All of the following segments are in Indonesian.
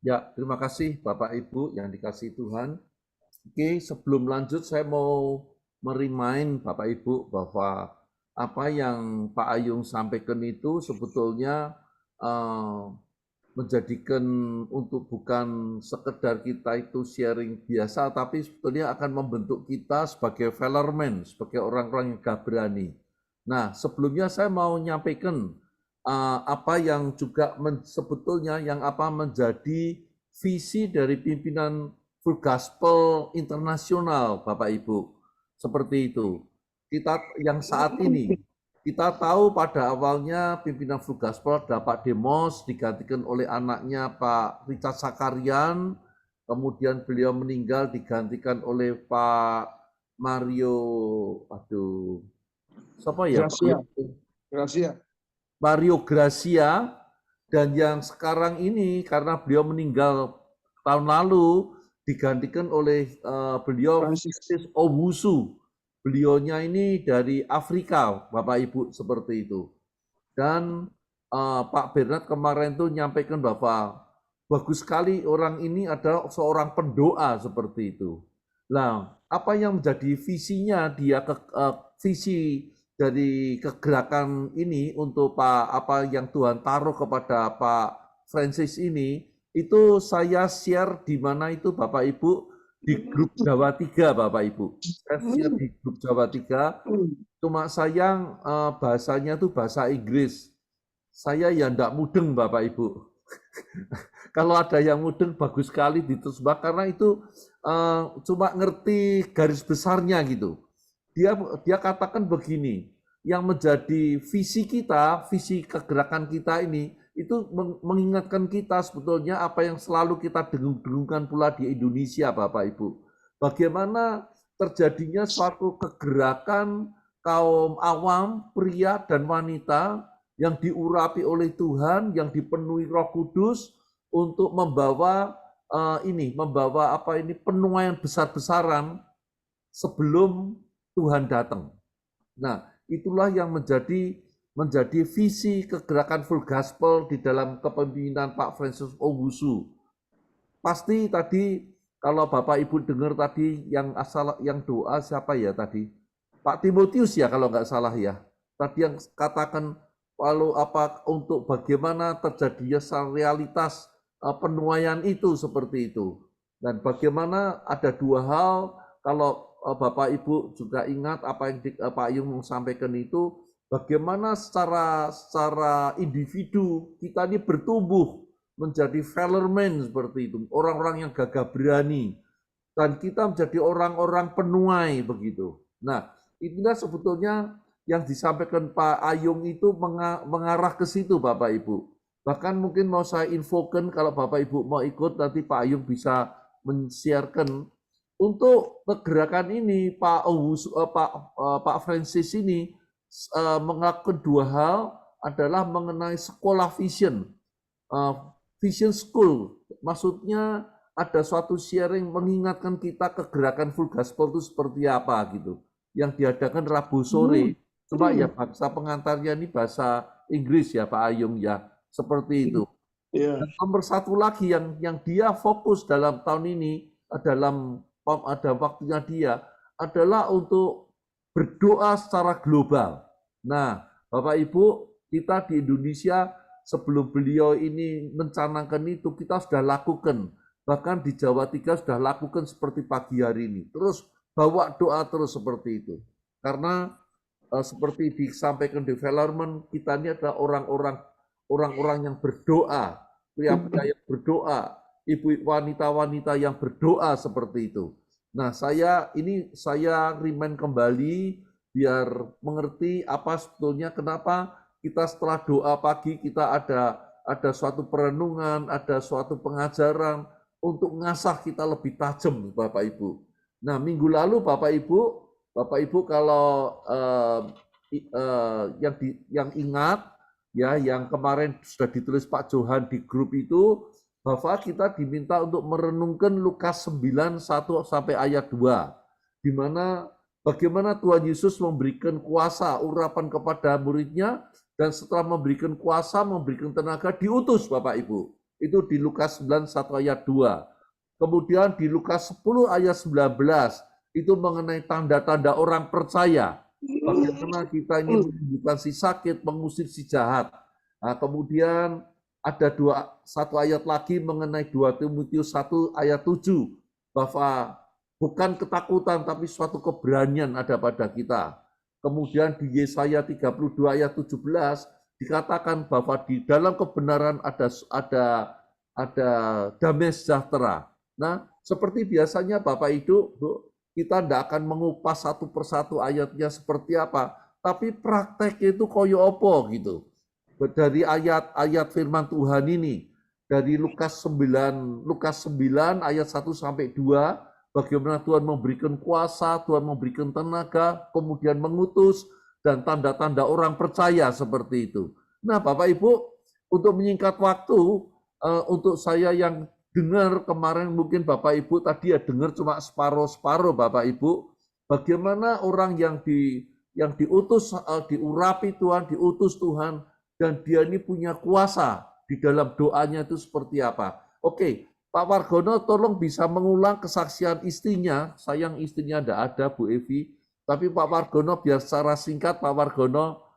Ya, terima kasih Bapak Ibu yang dikasihi Tuhan. Oke, sebelum lanjut saya mau merimain Bapak Ibu bahwa apa yang Pak Ayung sampaikan itu sebetulnya eh, menjadikan untuk bukan sekedar kita itu sharing biasa, tapi sebetulnya akan membentuk kita sebagai fellerman, sebagai orang-orang yang gak berani. Nah, sebelumnya saya mau nyampaikan apa yang juga sebetulnya yang apa menjadi visi dari pimpinan Full Gospel Internasional, Bapak Ibu. Seperti itu. Kita yang saat ini kita tahu pada awalnya pimpinan Full Gospel ada Pak Demos digantikan oleh anaknya Pak Richard Sakarian, kemudian beliau meninggal digantikan oleh Pak Mario, aduh, siapa ya Pak? Gracia, Gracia. Mario Gracia, dan yang sekarang ini karena beliau meninggal tahun lalu digantikan oleh beliau Francis. Francis Owusu. Beliaunya ini dari Afrika, Bapak Ibu, seperti itu. Dan Pak Bernard kemarin tuh nyampaikan bahwa bagus sekali orang ini adalah seorang pendoa seperti itu. Nah, apa yang menjadi visinya dia visi dari kegerakan ini untuk Pak apa yang Tuhan taruh kepada Pak Francis ini itu saya share di mana itu Bapak Ibu di grup Jawa 3 Bapak Ibu. Saya share di grup Jawa 3. Cuma sayang bahasanya tuh bahasa Inggris. Saya ya ndak mudeng Bapak Ibu. Kalau ada yang mudeng bagus sekali diterjemah karena itu cuma ngerti garis besarnya gitu. Dia katakan begini, yang menjadi visi kita, visi kegerakan kita ini itu mengingatkan kita sebetulnya apa yang selalu kita dengung-dengungkan pula di Indonesia Bapak Ibu. Bagaimana terjadinya suatu kegerakan kaum awam, pria dan wanita yang diurapi oleh Tuhan, yang dipenuhi Roh Kudus untuk membawa membawa penuaian besar-besaran sebelum Tuhan datang. Nah, itulah yang menjadi visi kegerakan Full Gospel di dalam kepemimpinan Pak Francis Owusu. Pasti tadi kalau Bapak Ibu dengar tadi yang doa siapa ya tadi? Pak Timotius ya kalau nggak salah ya. Tadi yang katakan lalu apa untuk bagaimana terjadinya realitas penuaian itu seperti itu. Dan bagaimana ada dua hal kalau Bapak Ibu juga ingat apa yang Pak Yung sampaikan itu bagaimana secara individu kita ini bertumbuh menjadi fellerman seperti itu, orang-orang yang gagah berani, dan kita menjadi orang-orang penuai begitu. Nah, inilah sebetulnya yang disampaikan Pak Ayung itu mengarah ke situ Bapak Ibu. Bahkan mungkin mau saya infokan kalau Bapak Ibu mau ikut nanti Pak Ayung bisa men-sharekan untuk pergerakan ini Pak Francis ini melakukan dua hal adalah mengenai sekolah vision. Vision School, maksudnya ada suatu sharing mengingatkan kita kegerakan Full Gospel itu seperti apa gitu. Yang diadakan Rabu sore, cuma ya bahasa pengantarnya ini bahasa Inggris ya Pak Ayung ya, seperti itu. Dan nomor satu lagi yang dia fokus dalam tahun ini, dalam ada waktunya dia, adalah untuk berdoa secara global. Nah, Bapak Ibu, kita di Indonesia sebelum beliau ini mencanangkan itu kita sudah lakukan, bahkan di Jawa 3 sudah lakukan seperti pagi hari ini, terus bawa doa terus seperti itu, karena seperti disampaikan development kita ini adalah orang-orang yang berdoa, pria-pria yang berdoa, ibu wanita-wanita yang berdoa seperti itu. Nah, saya remind kembali biar mengerti apa sebetulnya kenapa kita setelah doa pagi kita ada suatu perenungan, ada suatu pengajaran untuk ngasah kita lebih tajam Bapak Ibu. Nah, minggu lalu Bapak Ibu kalau yang ingat ya yang kemarin sudah ditulis Pak Johan di grup itu bahwa kita diminta untuk merenungkan Lukas 9 1 sampai ayat 2 di mana bagaimana Tuhan Yesus memberikan kuasa urapan kepada muridnya dan setelah memberikan kuasa, memberikan tenaga, diutus Bapak Ibu. itu di Lukas 9 1 ayat 2. Kemudian di Lukas 10 ayat 19 itu mengenai tanda-tanda orang percaya. Bagaimana kita ini menyembuhkan si sakit, mengusir si jahat. Nah, kemudian ada satu ayat lagi mengenai 2 Timotius 1 ayat 7 bahwa bukan ketakutan tapi suatu keberanian ada pada kita. Kemudian di Yesaya 32 ayat 17 dikatakan bahwa di dalam kebenaran ada damai sejahtera. Nah, seperti biasanya Bapak Ibu, kita tidak akan mengupas satu persatu ayatnya seperti apa, tapi prakteknya itu koyo opo gitu. Dari ayat-ayat firman Tuhan ini, dari Lukas 9 ayat 1 sampai 2, bagaimana Tuhan memberikan kuasa, Tuhan memberikan tenaga, kemudian mengutus, dan tanda-tanda orang percaya seperti itu. Nah, Bapak Ibu, untuk menyingkat waktu, untuk saya yang dengar kemarin mungkin Bapak Ibu tadi ya dengar cuma separuh-separuh Bapak Ibu, bagaimana orang yang diutus, diurapi Tuhan, diutus Tuhan, dan dia ini punya kuasa di dalam doanya itu seperti apa. Oke, Pak Wargono tolong bisa mengulang kesaksian istrinya, sayang istrinya tidak ada Bu Evi, tapi Pak Wargono biar secara singkat Pak Wargono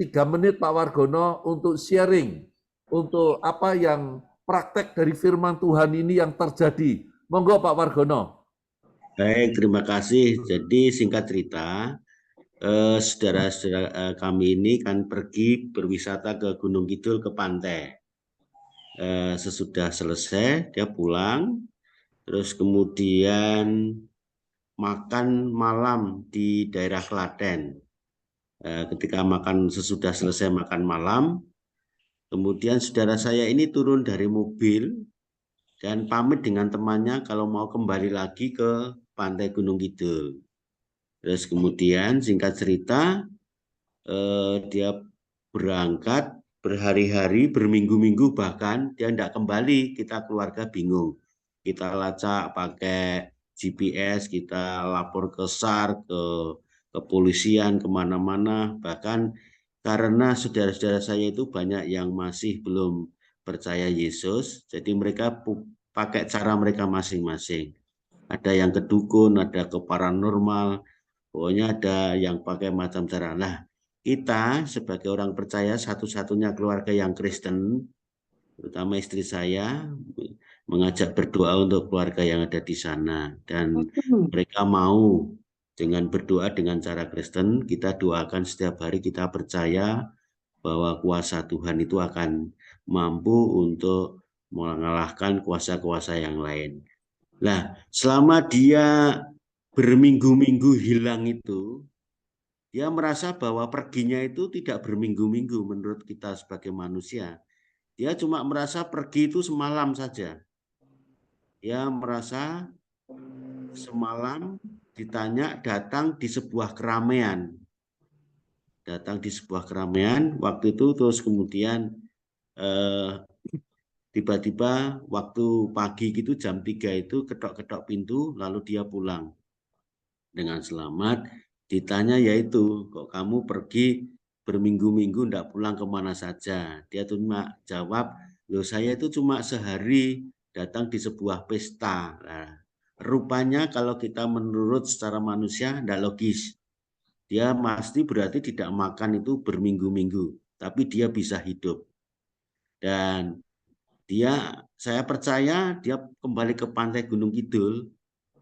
3 menit Pak Wargono untuk sharing, untuk apa yang praktek dari firman Tuhan ini yang terjadi. Monggo Pak Wargono. Baik, terima kasih. Jadi singkat cerita, saudara-saudara kami ini kan pergi berwisata ke Gunung Kidul ke pantai. Sesudah selesai dia pulang, terus kemudian makan malam di daerah Klaten. Ketika sesudah selesai makan malam, kemudian saudara saya ini turun dari mobil dan pamit dengan temannya kalau mau kembali lagi ke pantai Gunung Kidul. Terus kemudian singkat cerita, dia berangkat berhari-hari, berminggu-minggu bahkan dia tidak kembali. Kita keluarga bingung. Kita lacak pakai GPS, kita lapor ke SAR, ke kepolisian, kemana-mana. Bahkan karena saudara-saudara saya itu banyak yang masih belum percaya Yesus, jadi mereka pakai cara mereka masing-masing. Ada yang ke dukun, ada ke paranormal, pokoknya ada yang pakai macam cara. Nah, kita sebagai orang percaya, satu-satunya keluarga yang Kristen, terutama istri saya, mengajak berdoa untuk keluarga yang ada di sana. Dan mereka mau dengan berdoa dengan cara Kristen, kita doakan setiap hari, kita percaya bahwa kuasa Tuhan itu akan mampu untuk mengalahkan kuasa-kuasa yang lain. Nah, selama dia berminggu-minggu hilang itu, dia merasa bahwa perginya itu tidak berminggu-minggu menurut kita sebagai manusia. Dia cuma merasa pergi itu semalam saja. Dia merasa semalam ditanya datang di sebuah keramaian. Datang di sebuah keramaian, waktu itu terus kemudian tiba-tiba waktu pagi gitu jam 3 itu ketok-ketok pintu, lalu dia pulang dengan selamat. Ditanya yaitu, kok kamu pergi berminggu-minggu ndak pulang kemana saja? Dia cuma jawab, loh saya itu cuma sehari datang di sebuah pesta. Nah, rupanya kalau kita menurut secara manusia ndak logis. Dia pasti berarti tidak makan itu berminggu-minggu, tapi dia bisa hidup. Dan saya percaya dia kembali ke pantai Gunung Kidul.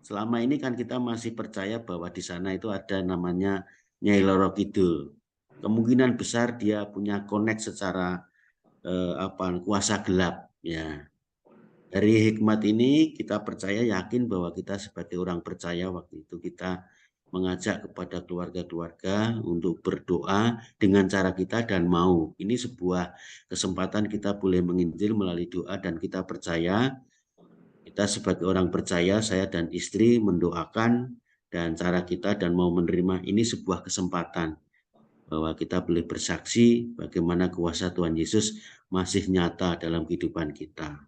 Selama ini kan kita masih percaya bahwa di sana itu ada namanya Nyai Loro Kidul. Kemungkinan besar dia punya connect secara kuasa gelap. Ya. Dari hikmat ini kita percaya, yakin bahwa kita sebagai orang percaya waktu itu kita mengajak kepada keluarga-keluarga untuk berdoa dengan cara kita dan mau. Ini sebuah kesempatan kita boleh menginjil melalui doa dan kita percaya. Kita sebagai orang percaya, saya dan istri mendoakan dan cara kita dan mau menerima, ini sebuah kesempatan bahwa kita boleh bersaksi bagaimana kuasa Tuhan Yesus masih nyata dalam kehidupan kita.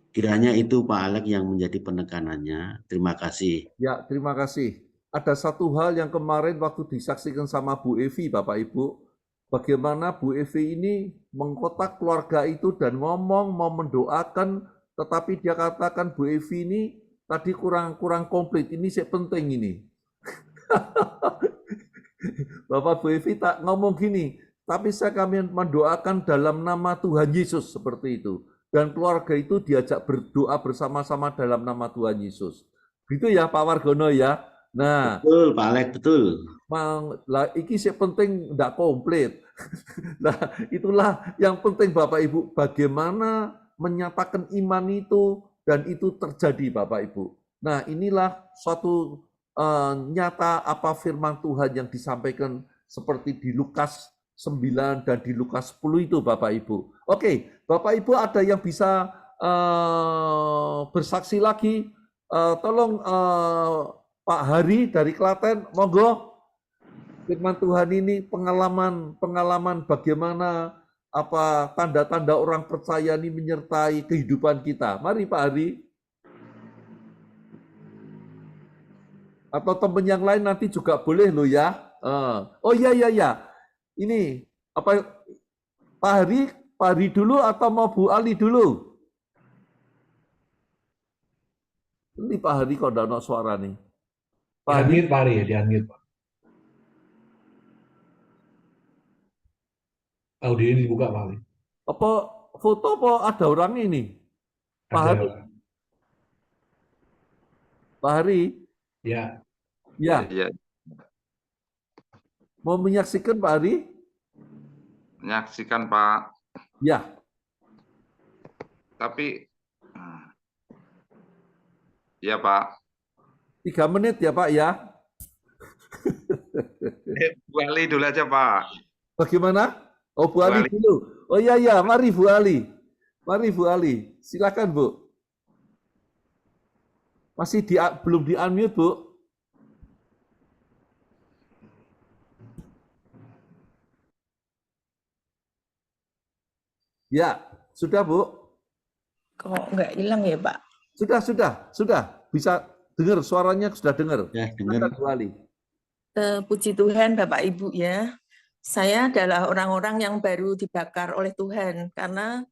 Kiranya itu Pak Alex yang menjadi penekanannya. Terima kasih. Ya, terima kasih. Ada satu hal yang kemarin waktu disaksikan sama Bu Evi, Bapak Ibu, bagaimana Bu Evi ini mengkotak keluarga itu dan ngomong mau mendoakan, tetapi dia katakan Bu Evi ini tadi kurang komplit. Ini sih penting ini. Bapak Bu Evi tak ngomong gini, tapi kami mendoakan dalam nama Tuhan Yesus seperti itu. Dan keluarga itu diajak berdoa bersama-sama dalam nama Tuhan Yesus. Gitu ya Pak Wargono ya. Nah, Betul, Pak Alek, betul. lah iki sih penting enggak komplit. Nah, itulah yang penting Bapak Ibu, bagaimana menyatakan iman itu dan itu terjadi Bapak Ibu. Nah, inilah suatu nyata apa firman Tuhan yang disampaikan seperti di Lukas 9 dan di Lukas 10 itu Bapak Ibu. Oke, Bapak Ibu ada yang bisa bersaksi lagi? Tolong Pak Hari dari Klaten, monggo. Firman Tuhan ini pengalaman bagaimana apa tanda-tanda orang percaya ini menyertai kehidupan kita. Mari Pak Hari. Atau teman yang lain nanti juga boleh loh ya. Oh iya iya iya. Ini apa Pak Hari dulu atau mau Bu Ali dulu? Ini Pak Hari kok enggak ada suara nih. Pak Hari. Di-unmute Pak Ari ya, di-unmute Pak. Audio ini dibuka Pak Ari. Apa foto apa ada orang ini? Pak Ada, Hari. Pak. Pak Hari. Ya, Ya. Iya, Mau menyaksikan Pak Hari? menyaksikan Pak. Ya. Tapi, ya Pak. 3 menit ya Pak ya. Bu Ali dulu aja Pak. Bagaimana? Oh Bu Bu Ali Ali. dulu. Oh iya iya, mari Bu Ali. Mari Bu Ali. Silakan Bu. Masih belum di-unmute Bu. Ya, sudah Bu. Kok nggak hilang ya Pak? Sudah. Bisa dengar suaranya, sudah dengar. Ya, dengar. Silakan Bu Ali. Puji Tuhan Bapak Ibu ya. Saya adalah orang-orang yang baru dibakar oleh Tuhan karena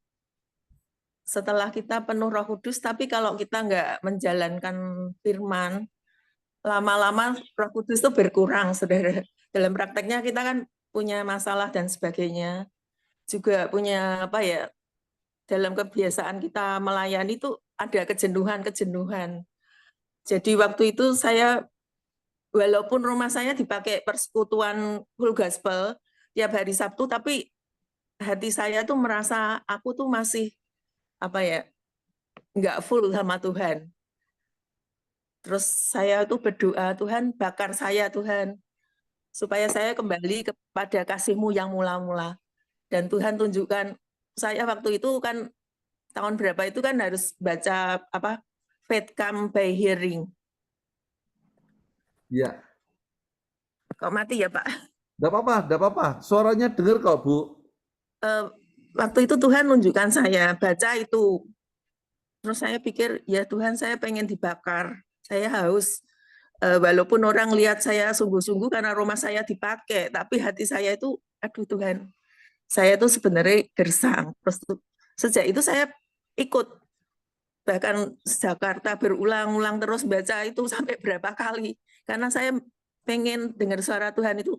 setelah kita penuh Roh Kudus, tapi kalau kita nggak menjalankan firman, lama-lama Roh Kudus itu berkurang, saudara. Dalam prakteknya kita kan punya masalah dan sebagainya, juga punya apa ya? Dalam kebiasaan kita melayani itu ada kejenuhan. Jadi waktu itu saya, walaupun rumah saya dipakai persekutuan full gospel tiap hari Sabtu, tapi hati saya tuh merasa aku tuh masih apa ya, nggak full sama Tuhan. Terus saya tuh berdoa, Tuhan bakar saya Tuhan, supaya saya kembali kepada kasih-Mu yang mula-mula. Dan Tuhan tunjukkan, saya waktu itu kan tahun berapa itu kan harus baca apa, faith come by hearing. Ya. Kok mati ya Pak? Enggak apa-apa. Suaranya dengar kok Bu. Waktu itu Tuhan nunjukkan saya baca itu. Terus saya pikir, ya Tuhan saya pengen dibakar. Saya haus. Walaupun orang lihat saya sungguh-sungguh karena rumah saya dipakai, tapi hati saya itu, aduh Tuhan, saya itu sebenarnya gersang. Terus sejak itu saya ikut. Bahkan Jakarta berulang-ulang terus baca itu sampai berapa kali. Karena saya pengen dengar suara Tuhan itu,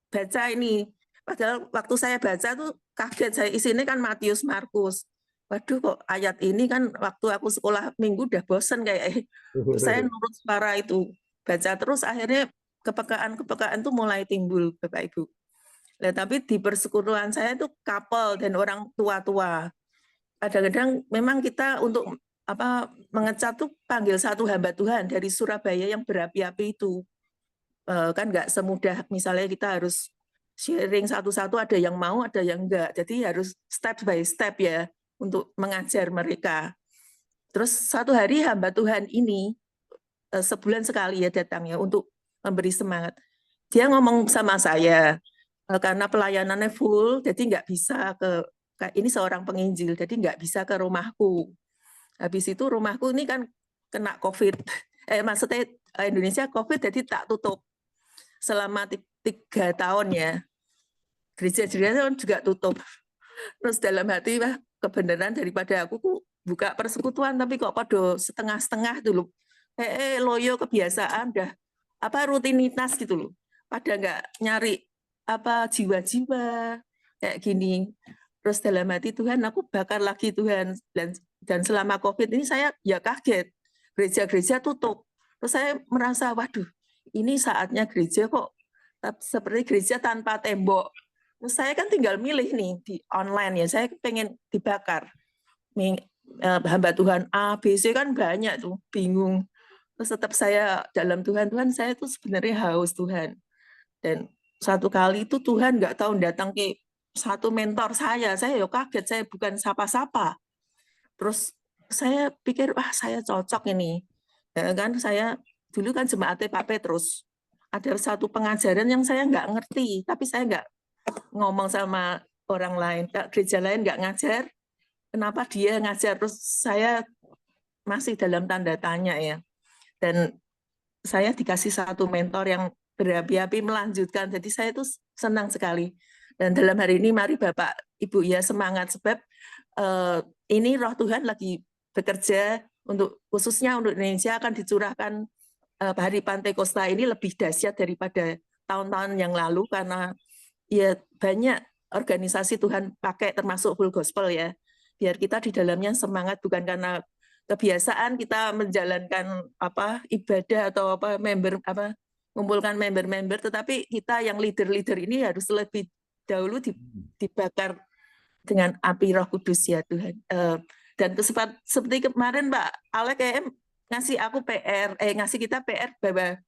baca ini. Padahal waktu saya baca tuh kaget, saya isinya kan Matius, Markus. Waduh kok ayat ini kan waktu aku sekolah minggu udah bosen kayak. Terus saya nurut suara itu, baca terus akhirnya kepekaan tuh mulai timbul Bapak Ibu. Nah, tapi di persekutuan saya itu couple dan orang tua-tua. Kadang-kadang memang kita untuk apa mengecat tuh panggil satu hamba Tuhan dari Surabaya yang berapi-api itu. Kan nggak semudah misalnya kita harus sharing satu-satu, ada yang mau, ada yang enggak. Jadi harus step by step ya untuk mengajar mereka. Terus satu hari hamba Tuhan ini sebulan sekali ya datangnya untuk memberi semangat. Dia ngomong sama saya, karena pelayanannya full, jadi nggak bisa ini seorang penginjil, jadi nggak bisa ke rumahku. Habis itu rumahku ini kan kena COVID. Maksudnya Indonesia COVID, jadi tak tutup selama 3 tahun ya. gereja-gereja juga tutup. Terus dalam hati, wah kebenaran daripada aku buka persekutuan, tapi kok pada setengah-setengah dulu. Loyo kebiasaan, udah apa rutinitas gitu loh. Pada nggak nyari apa jiwa-jiwa kayak gini. Terus dalam hati Tuhan, aku bakar lagi Tuhan. Dan selama COVID ini saya ya kaget. Gereja-gereja tutup. Terus saya merasa, waduh, ini saatnya gereja kok seperti gereja tanpa tembok. Terus saya kan tinggal milih nih di online ya, saya pengen dibakar. Hamba Tuhan A, B, C kan banyak tuh, bingung. Terus tetap saya dalam Tuhan, saya tuh sebenarnya haus Tuhan. Dan satu kali itu Tuhan nggak tahu datang ke satu mentor saya ya kaget, saya bukan sapa-sapa. Terus saya pikir, wah saya cocok ini. Ya kan, saya dulu kan jemaatnya Pak Petrus. Ada satu pengajaran yang saya nggak ngerti, tapi saya nggak ngomong sama orang lain. Gereja lain nggak ngajar, kenapa dia ngajar? Terus saya masih dalam tanda tanya ya. Dan saya dikasih satu mentor yang berapi-api melanjutkan. Jadi saya itu senang sekali. Dan dalam hari ini mari Bapak, Ibu ya semangat sebab ini Roh Tuhan lagi bekerja untuk khususnya untuk Indonesia akan dicurahkan hari Pantekosta ini lebih dahsyat daripada tahun-tahun yang lalu karena ya banyak organisasi Tuhan pakai termasuk Full Gospel ya. Biar kita di dalamnya semangat bukan karena kebiasaan kita menjalankan ibadah atau mengumpulkan member-member, tetapi kita yang leader-leader ini harus lebih dahulu dibakar dengan api Roh Kudus ya Tuhan. Dan seperti kemarin Pak Alek ngasih aku PR, ngasih kita PR bahwa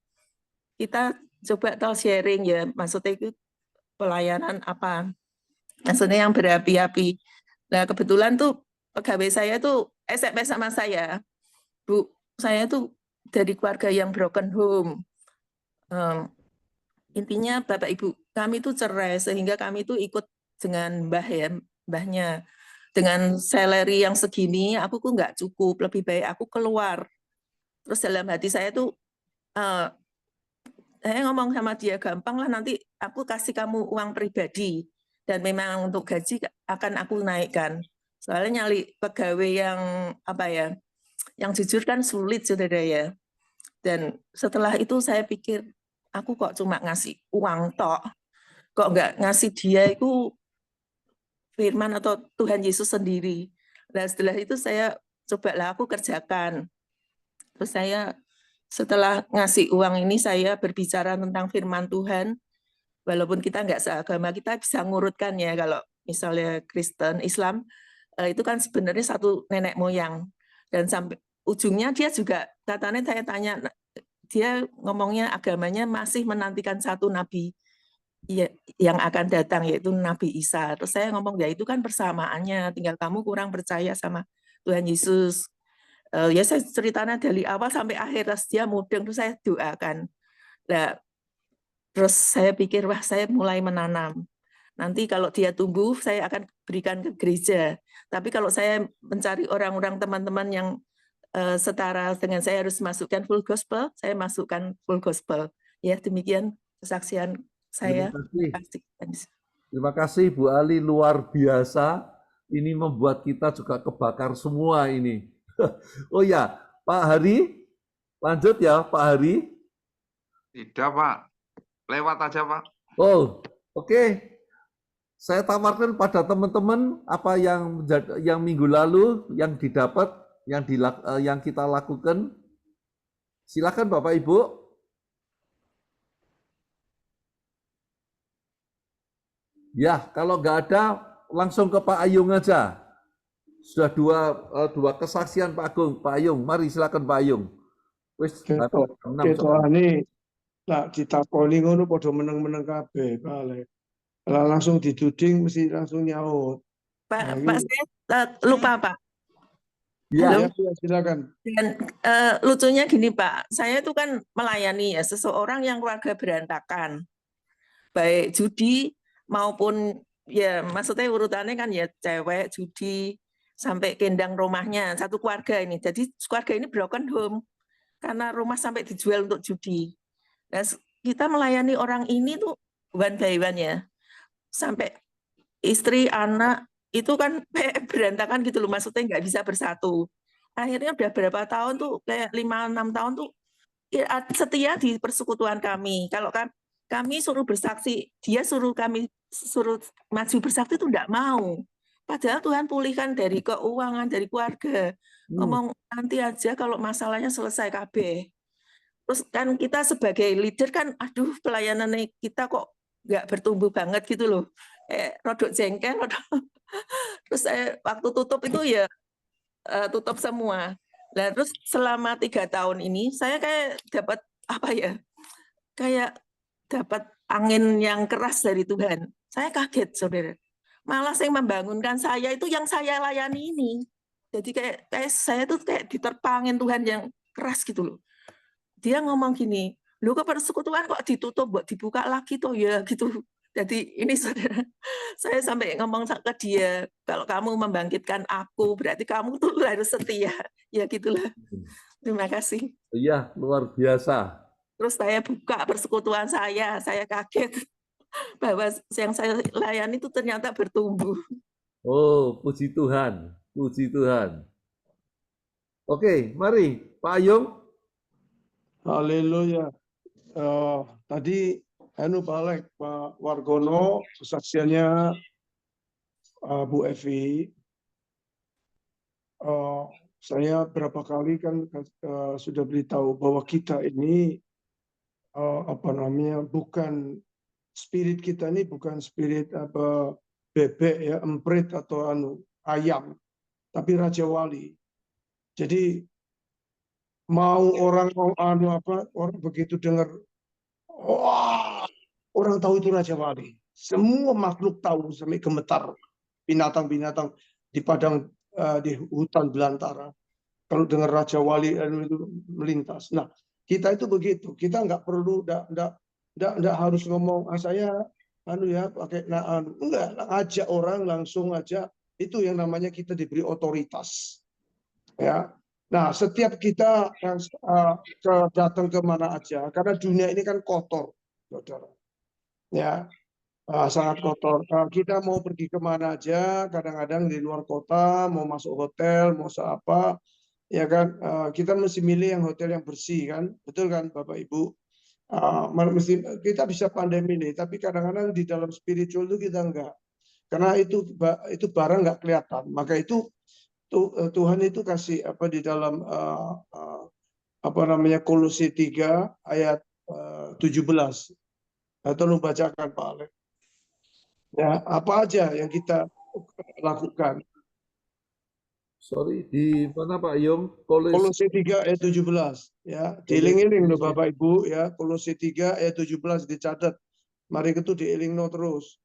kita coba sharing ya, maksudnya itu pelayanan maksudnya yang berapi-api. Nah kebetulan tuh pegawai saya tuh SMS sama saya, Bu, saya tuh dari keluarga yang broken home. Intinya Bapak Ibu, kami tuh cerai sehingga kami tuh ikut dengan mbahnya. Dengan salary yang segini, aku tuh nggak cukup, lebih baik aku keluar. Terus dalam hati saya tuh, saya ngomong sama dia, gampang lah nanti aku kasih kamu uang pribadi. Dan memang untuk gaji akan aku naikkan. Soalnya nyali pegawai yang yang jujur kan sulit saudara ya. Dan setelah itu saya pikir, aku kok cuma ngasih uang tok, kok nggak ngasih dia itu firman atau Tuhan Yesus sendiri. Nah setelah itu saya cobalah aku kerjakan. Terus saya setelah ngasih uang ini saya berbicara tentang firman Tuhan. Walaupun kita nggak seagama, kita bisa ngurutkan ya kalau misalnya Kristen, Islam, itu kan sebenarnya satu nenek moyang. Dan sampai ujungnya dia juga, katanya saya tanya, dia ngomongnya agamanya masih menantikan satu nabi yang akan datang, yaitu Nabi Isa. Terus saya ngomong, ya itu kan persamaannya, tinggal kamu kurang percaya sama Tuhan Yesus. Ya saya ceritanya dari awal sampai akhir, terus dia mudeng, terus saya doakan. Nah, terus saya pikir, wah saya mulai menanam. Nanti kalau dia tumbuh, saya akan berikan ke gereja. Tapi kalau saya mencari orang-orang teman-teman yang setara dengan saya harus masukkan Full Gospel, saya masukkan Full Gospel. Ya demikian kesaksian saya. Terima kasih Bu Ali, luar biasa. Ini membuat kita juga kebakar semua ini. Oh ya, Pak Hari, lanjut ya Pak Hari. Tidak Pak, lewat aja Pak. Oh, oke. Saya tawarkan pada teman-teman apa yang minggu lalu yang didapat, yang kita lakukan. Silakan Bapak Ibu. Ya, kalau nggak ada, langsung ke Pak Ayung aja. Sudah dua kesaksian Pak Agung, Pak Ayung. Mari silakan Pak Ayung. Wis, ini tak ditakoni ngono padha meneng-meneng kabeh, Pak Alek. Kalau langsung dituding mesti langsung nyaut. Pak, saya lupa Pak. Ya, silakan. Dan lucunya gini Pak, saya itu kan melayani ya seseorang yang keluarga berantakan, baik judi maupun ya maksudnya urutannya kan ya cewek, judi, sampai kendang rumahnya, satu keluarga ini. Jadi keluarga ini broken home karena rumah sampai dijual untuk judi. Nah, kita melayani orang ini tuh one by one ya. sampai istri, anak, itu kan kayak berantakan gitu loh, maksudnya nggak bisa bersatu. Akhirnya udah berapa tahun tuh, kayak 5-6 tahun tuh, ya, setia di persekutuan kami. Kalau kami suruh bersaksi, dia suruh maju bersaksi itu enggak mau. Padahal Tuhan pulihkan dari keuangan, dari keluarga. Ngomong nanti aja kalau masalahnya selesai KB. Terus kan kita sebagai leader kan, aduh pelayanan kita kok nggak bertumbuh banget gitu loh. Rodok jengkel, terus waktu tutup itu ya tutup semua. Nah, terus selama 3 tahun ini saya kayak dapat apa ya? Kayak dapat angin yang keras dari Tuhan. Saya kaget, saudara. Malah yang membangunkan saya itu yang saya layani ini. Jadi kayak saya tuh kayak diterpangin Tuhan yang keras gitu loh. Dia ngomong gini, lu ke persekutuan kok ditutup, buat dibuka lagi tuh ya gitu. Jadi ini saudara, saya sampai ngomong ke dia, kalau kamu membangkitkan aku, berarti kamu tuh harus setia. Ya gitulah. Terima kasih. Iya, luar biasa. Terus saya buka persekutuan saya kaget bahwa yang saya layani itu ternyata bertumbuh. Oh, puji Tuhan, puji Tuhan. Oke, mari Pak Ayung. Haleluya. Tadi Pak Wargono, kesaksiannya Bu Evi. Saya berapa kali kan sudah beritahu bahwa kita ini bukan spirit kita ini bukan spirit bebek ya, emprit atau ayam, tapi Raja Wali. Jadi mau orang orang begitu dengar, wah, orang tahu itu Raja Wali. Semua makhluk tahu sampai gemetar, binatang-binatang di padang di hutan belantara. Kalau dengar Raja Wali itu melintas. Nah, kita itu begitu. Kita nggak perlu, nggak harus ngomong saya pakai enggak, ajak orang langsung aja. Itu yang namanya kita diberi otoritas. Ya. Nah, setiap kita datang ke mana aja, karena dunia ini kan kotor, saudara. Ya, sangat kotor. Kita mau pergi kemana aja, kadang-kadang di luar kota, mau masuk hotel, mau apa, ya kan, kita mesti milih yang hotel yang bersih kan, betul kan, Bapak Ibu? Kita bisa pandai milih, tapi kadang-kadang di dalam spiritual itu kita enggak, karena itu barang nggak kelihatan. Maka itu Tuhan itu kasih di dalam Kolose 3 ayat 17. Tolong bacakan Pak Alex. Ya, apa aja yang kita lakukan? Sorry, di mana Pak Ayung? Kolose 3 ayat 17. Ya, dieling-eling loh Bapak Ibu ya. Kolose 3 ayat 17 dicatat. Mari itu dielingno terus.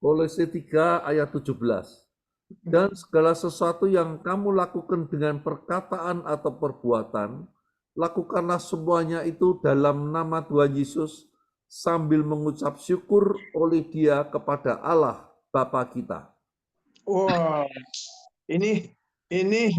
Kolose 3 ayat 17. Dan segala sesuatu yang kamu lakukan dengan perkataan atau perbuatan, lakukanlah semuanya itu dalam nama Tuhan Yesus sambil mengucap syukur oleh Dia kepada Allah Bapa kita. Wah, ini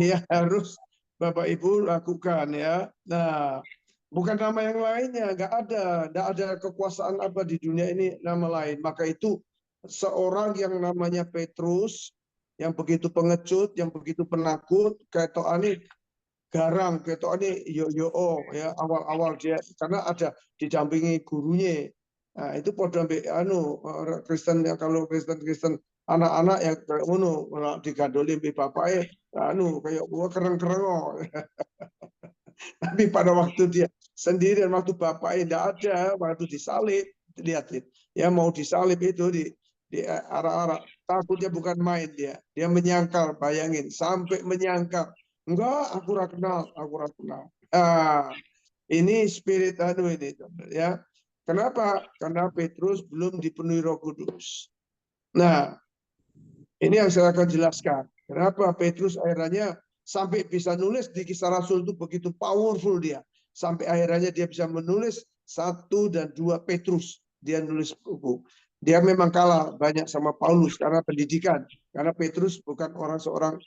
ya harus Bapak Ibu lakukan ya. Nah, bukan nama yang lainnya, nggak ada kekuasaan apa di dunia ini nama lain. Maka itu seorang yang namanya Petrus, yang begitu pengecut, yang begitu penakut, kayak ini garang, kayak ini ya awal-awal dia karena ada didampingi gurunya. Nah, itu pada Kristen ya, kalau Kristen anak-anak yang kayak digandoli bapaknya, kayak gua keren-keren. Tapi pada waktu dia sendirian, waktu bapaknya tidak ada, waktu disalib, lihat ya mau disalib itu di arah-arah, takutnya bukan main dia menyangkal, bayangin sampai menyangkal, enggak, aku kenal. Ini spirit ini ya. Kenapa? Karena Petrus belum dipenuhi Roh Kudus. Nah, ini yang saya akan jelaskan. Kenapa Petrus akhirnya sampai bisa nulis di Kisah Rasul itu begitu powerful dia. Sampai akhirnya dia bisa menulis 1 dan 2 Petrus. Dia nulis buku. Dia memang kalah banyak sama Paulus karena pendidikan. Karena Petrus bukan seorang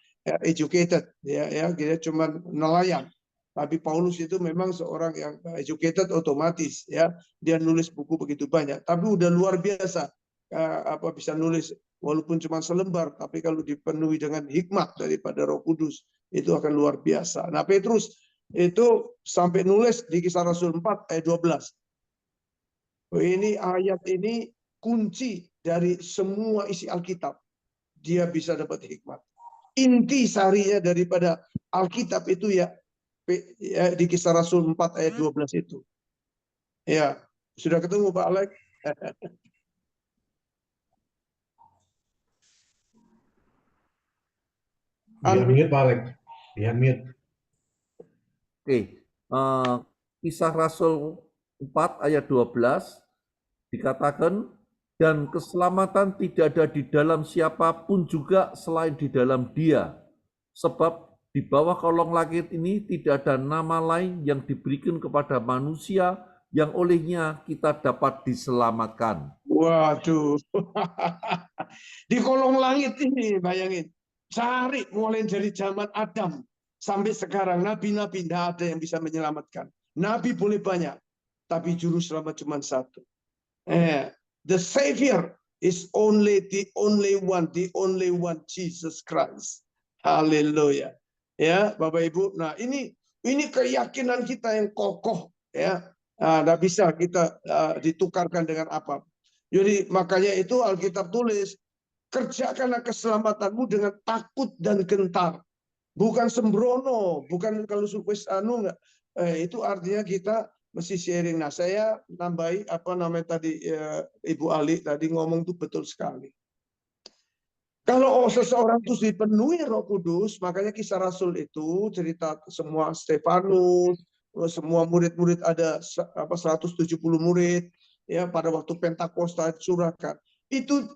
educated. Dia cuma nelayan. Tapi Paulus itu memang seorang yang educated otomatis. Ya, dia nulis buku begitu banyak. Tapi udah luar biasa. bisa nulis walaupun cuma selembar, tapi kalau dipenuhi dengan hikmat daripada Roh Kudus itu akan luar biasa. Nah, Petrus itu sampai nulis di Kisah Rasul 4 ayat 12. Ini ayat ini kunci dari semua isi Alkitab. Dia bisa dapat hikmat. Inti sarinya daripada Alkitab itu ya di Kisah Rasul 4 ayat 12 itu. Ya, sudah ketemu Pak Alex? Di-unmute Pak Alex. Di-unmute. Oke, Kisah Rasul 4 ayat 12 dikatakan, dan keselamatan tidak ada di dalam siapapun juga selain di dalam Dia. Sebab di bawah kolong langit ini tidak ada nama lain yang diberikan kepada manusia yang olehnya kita dapat diselamatkan. Waduh. Di kolong langit ini, bayangin. Cari mulai dari zaman Adam sampai sekarang. Nabi-nabi tidak ada yang bisa menyelamatkan. Nabi boleh banyak, tapi juru selamat cuma satu. The Savior is the only one, Jesus Christ. Haleluya. Ya, Bapak Ibu. Nah, ini keyakinan kita yang kokoh, ya. Tidak bisa kita ditukarkan dengan apa. Jadi makanya itu Alkitab tulis, kerjakanlah keselamatanmu dengan takut dan gentar. Bukan sembrono, bukan kalau supes itu artinya kita mesti sharing. Nah, saya nambahi tadi Ibu Ali tadi ngomong itu betul sekali. Kalau seseorang itu dipenuhi Roh Kudus, makanya Kisah Rasul itu cerita semua Stefanus, semua murid-murid ada 170 murid ya pada waktu Pentakosta curahkan. Itu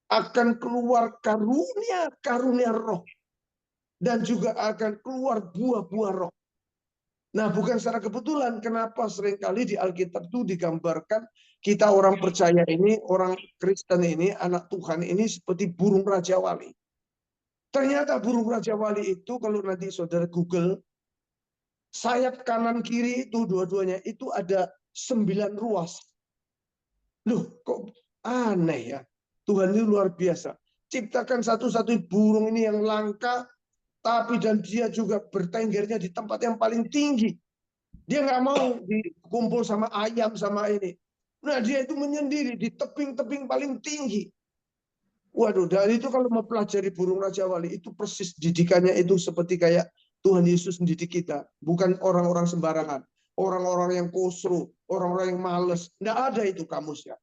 akan keluar karunia roh dan juga akan keluar buah-buah roh. Nah, bukan secara kebetulan kenapa seringkali di Alkitab itu digambarkan kita orang percaya ini, orang Kristen ini, anak Tuhan ini seperti burung Raja Wali. Ternyata burung Raja Wali itu kalau nanti saudara Google, sayap kanan kiri itu dua-duanya itu ada 9 ruas. Loh, kok aneh ya? Tuhan ini luar biasa. Ciptakan satu-satu burung ini yang langka, tapi dan dia juga bertenggernya di tempat yang paling tinggi. Dia nggak mau dikumpul sama ayam sama ini. Nah, dia itu menyendiri di tebing-tebing paling tinggi. Waduh, dari itu kalau mempelajari burung Raja Wali, itu persis didikannya itu seperti kayak Tuhan Yesus mendidik kita. Bukan orang-orang sembarangan. Orang-orang yang kosro, orang-orang yang males. Nggak ada itu kamusnya.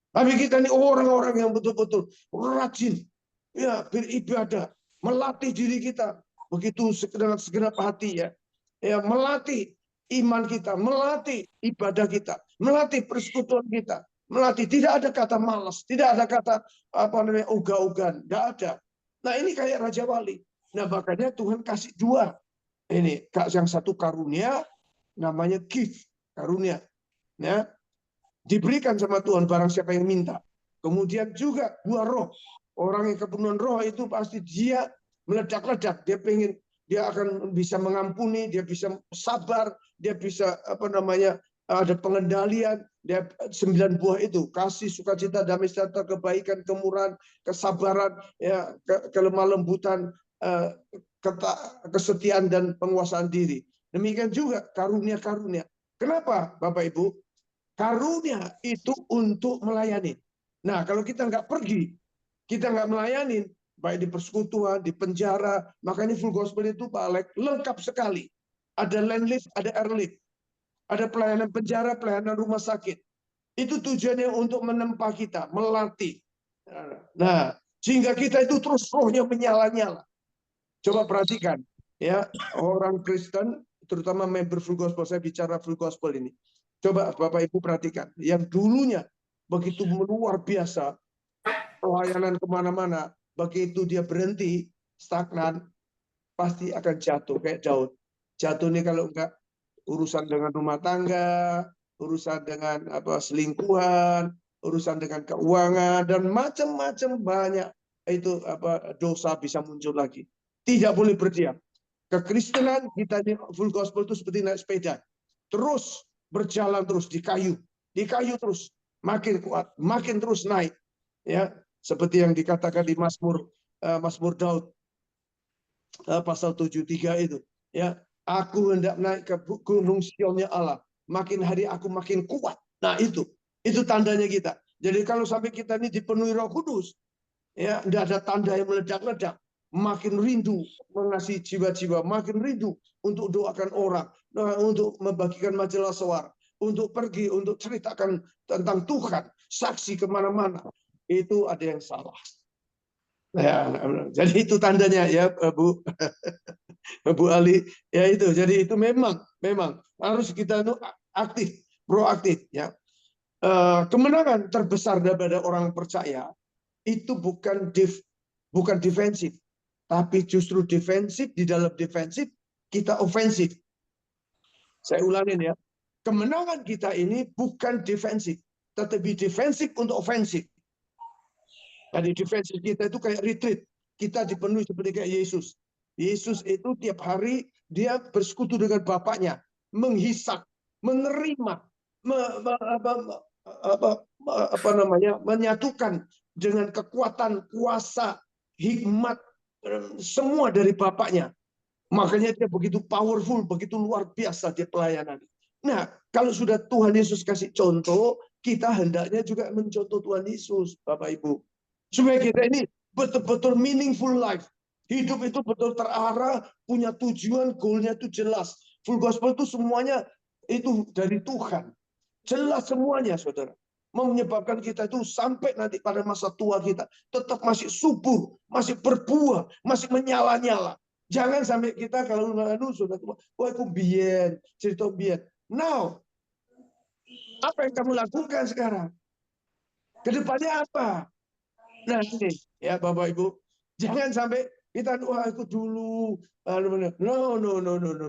Tapi kita ini orang-orang yang betul-betul rajin. Ya, beribadah. Melatih diri kita. Begitu dengan segenap hati ya. Ya, melatih iman kita, melatih ibadah kita, melatih persekutuan kita, melatih. Tidak ada kata malas, tidak ada kata ogah-ogahan, tidak ada. Nah, ini kayak Raja Wali. Nah, makanya Tuhan kasih 2. Ini yang satu karunia, namanya gift, karunia. Ya, diberikan sama Tuhan barang siapa yang minta. Kemudian juga buah roh. Orang yang kepenuhan roh itu pasti dia meledak-ledak, dia akan bisa mengampuni, dia bisa sabar, dia bisa ada pengendalian. Dia 9 buah itu, kasih, sukacita, damai sejahtera, kebaikan, kemurahan, kesabaran, ya, kelemah lembutan, kesetiaan dan penguasaan diri. Demikian juga karunia-karunia. Kenapa, Bapak Ibu? Karunia itu untuk melayani. Nah, kalau kita nggak pergi, kita nggak melayani, baik di persekutuan, di penjara, makanya full gospel itu Pak Alex lengkap sekali. Ada land lift, ada air lift, ada pelayanan penjara, pelayanan rumah sakit. Itu tujuannya untuk menempa kita, melatih. Nah, sehingga kita itu terus rohnya menyala-nyala. Coba perhatikan, ya, orang Kristen, terutama member full gospel, saya bicara full gospel ini. Coba Bapak Ibu perhatikan, yang dulunya begitu luar biasa, pelayanan kemana-mana, begitu dia berhenti, stagnan, pasti akan jatuh kayak Daud. Jatuh nih kalau enggak urusan dengan rumah tangga, urusan dengan selingkuhan, urusan dengan keuangan, dan macam-macam banyak itu dosa bisa muncul lagi. Tidak boleh berdiam. Kekristenan kita di full gospel itu seperti naik sepeda, terus berjalan terus di kayu terus. makin kuat, makin terus naik. Ya, seperti yang dikatakan di Mazmur Daud pasal 73 itu. Ya, aku hendak naik ke gunung Sionnya Allah. Makin hari aku makin kuat. Nah, itu tandanya kita. Jadi kalau sampai kita ini dipenuhi Roh Kudus, ya, tidak ada tanda yang meledak-ledak. Makin rindu mengasihi jiwa-jiwa, makin rindu untuk doakan orang, untuk membagikan majalah suara, untuk pergi, untuk ceritakan tentang Tuhan, saksi kemana-mana. Itu ada yang salah. Ya, jadi itu tandanya ya, Bu Ali. Ya itu, jadi itu memang harus kita aktif, proaktif. Ya, kemenangan terbesar daripada orang percaya itu bukan defensif, tapi justru defensif. Di dalam defensif kita ofensif. Saya ulangin ya, kemenangan kita ini bukan defensif, tetapi defensif untuk ofensif. Jadi defensif kita itu kayak retreat, kita dipenuhi seperti kayak Yesus. Yesus itu tiap hari dia bersekutu dengan Bapaknya, menghisap, menerima, menyatukan dengan kekuatan, kuasa, hikmat, semua dari Bapaknya. Makanya dia begitu powerful, begitu luar biasa dia pelayanan. Nah, kalau sudah Tuhan Yesus kasih contoh, kita hendaknya juga mencontoh Tuhan Yesus, Bapak Ibu. Supaya kita ini betul-betul meaningful life. Hidup itu betul terarah, punya tujuan, goalnya itu jelas. Full gospel itu semuanya itu dari Tuhan. Jelas semuanya, saudara. Menyebabkan kita itu sampai nanti pada masa tua kita tetap masih subur, masih berbuah, masih menyala-nyala. Jangan sampai kita kalau sudah tua, wah aku biyen, cerita biyen. Now, apa yang kamu lakukan sekarang? Kedepannya apa? Nah ini ya Bapak Ibu, jangan sampai kita wah aku dulu, no,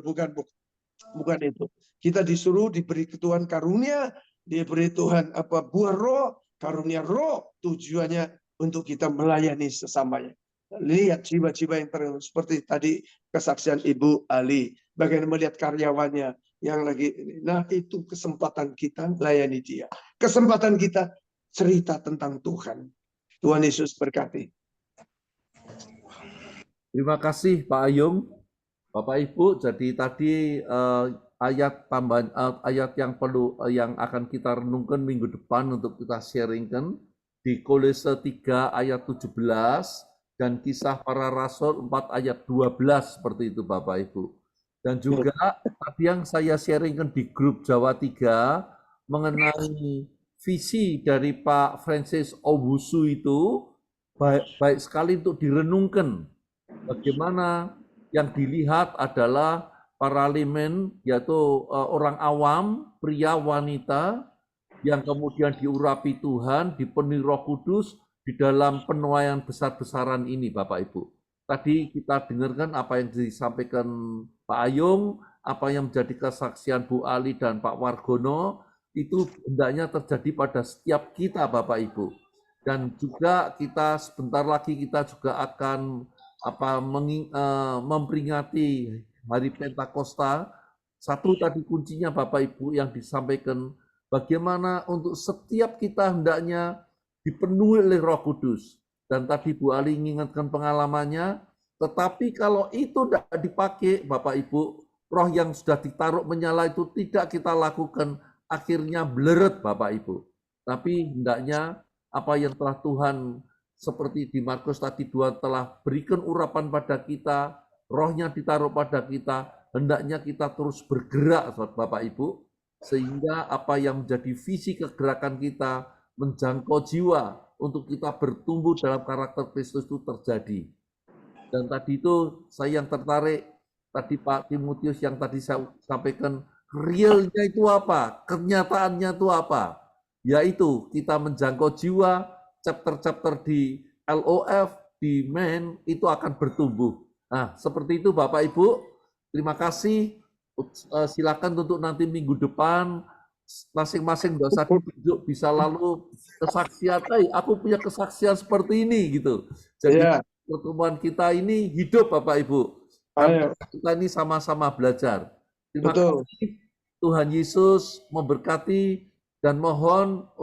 bukan itu. Kita disuruh diberi Tuhan karunia, diberi Tuhan buah roh, karunia roh, tujuannya untuk kita melayani sesamanya. Lihat jiwa-jiwa yang seperti tadi kesaksian Ibu Ali, bagaimana melihat karyawannya yang lagi, nah itu kesempatan kita layani dia. Kesempatan kita cerita tentang Tuhan. Tuhan Yesus berkati. Terima kasih Pak Ayung, Bapak Ibu. Jadi tadi ayat tambahan, ayat yang akan kita renungkan minggu depan untuk kita sharingkan di Kolose 3 ayat 17 dan Kisah Para Rasul 4 ayat 12 seperti itu Bapak Ibu. Dan juga tadi yang saya sharingkan di grup Jawa 3 mengenai visi dari Pak Francis Owusu itu baik sekali untuk direnungkan. Bagaimana yang dilihat adalah paralimen, yaitu orang awam, pria, wanita, yang kemudian diurapi Tuhan, dipenuhi Roh Kudus di dalam penuaian besar-besaran ini, Bapak Ibu. Tadi kita dengarkan apa yang disampaikan Pak Ayung, apa yang menjadi kesaksian Bu Ali dan Pak Wargono, itu hendaknya terjadi pada setiap kita, Bapak Ibu. Dan juga kita sebentar lagi kita juga akan memperingati Hari Pentakosta. Satu tadi kuncinya Bapak Ibu yang disampaikan, bagaimana untuk setiap kita hendaknya dipenuhi oleh Roh Kudus. Dan tadi Bu Ali mengingatkan pengalamannya, tetapi kalau itu tidak dipakai Bapak Ibu, roh yang sudah ditaruh menyala itu tidak kita lakukan, akhirnya bleret Bapak Ibu. Tapi hendaknya apa yang telah Tuhan seperti di Markus tadi 2 telah berikan urapan pada kita, rohnya ditaruh pada kita, hendaknya kita terus bergerak Bapak Ibu, sehingga apa yang menjadi visi kegerakan kita menjangkau jiwa untuk kita bertumbuh dalam karakter Kristus itu terjadi. Dan tadi itu saya yang tertarik, tadi Pak Timotius yang tadi saya sampaikan, realnya itu apa? Kenyataannya itu apa? Yaitu kita menjangkau jiwa, chapter-chapter di LOF, di MEN, itu akan bertumbuh. Nah, seperti itu Bapak Ibu. Terima kasih. Silakan untuk nanti minggu depan, masing-masing dosa ditunjuk, bisa lalu kesaksian, aku punya kesaksian seperti ini, gitu. Jadi pertemuan kita ini hidup Bapak Ibu. Kita ini sama-sama belajar. Terima kasih. Tuhan Yesus memberkati dan mohon